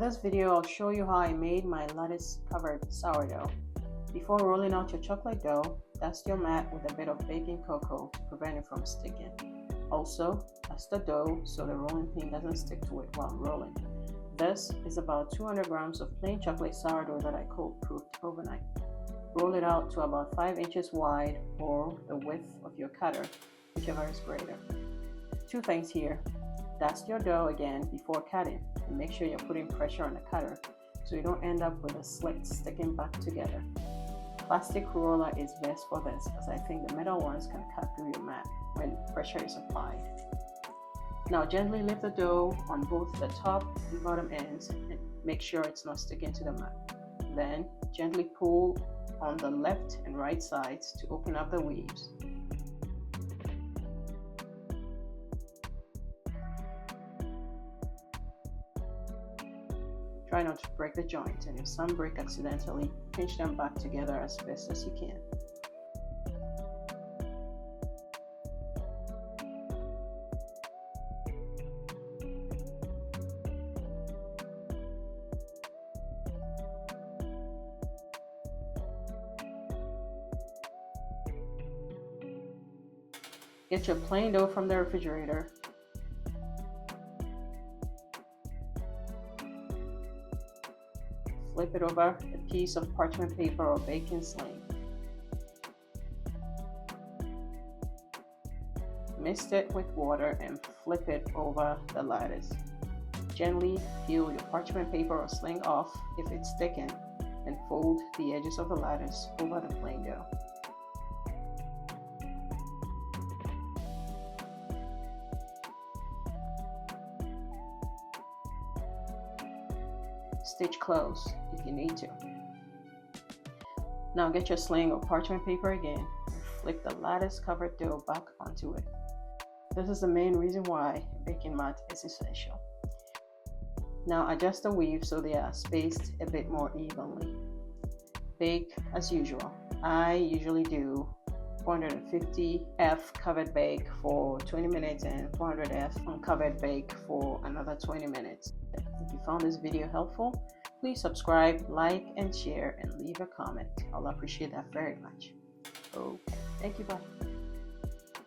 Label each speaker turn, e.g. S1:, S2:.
S1: this video, I'll show you how I made my lattice covered sourdough. Before rolling out your chocolate dough, dust your mat with a bit of baking cocoa to prevent it from sticking. Also, dust the dough so the rolling pin doesn't stick to it while rolling. This is about 200 grams of plain chocolate sourdough that I cold proofed overnight. Roll it out to about 5 inches wide or the width of your cutter, whichever is greater. Two things here. Dust your dough again before cutting and make sure you're putting pressure on the cutter so you don't end up with a slit sticking back together. Plastic roller is best for this as I think the metal ones can cut through your mat when pressure is applied. Now gently lift the dough on both the top and bottom ends and make sure it's not sticking to the mat. Then gently pull on the left and right sides to open up the weaves. Try not to break the joints, and if some break accidentally, pinch them back together as best as you can. Get your plain dough from the refrigerator. Flip it over a piece of parchment paper or baking sling. Mist it with water and flip it over the lattice. Gently peel your parchment paper or sling off if it's thickened and fold the edges of the lattice over the plain dough. Stitch close if you need to. Now get your sling or parchment paper again and flip the lattice covered dough back onto it. This is the main reason why a baking mat is essential. Now adjust the weaves so they are spaced a bit more evenly. Bake as usual. I usually do 450F covered bake for 20 minutes and 400F uncovered bake for another 20 minutes. If you found this video helpful, please subscribe, like, and share, and leave a comment. I'll appreciate that very much. Okay, thank you, bye.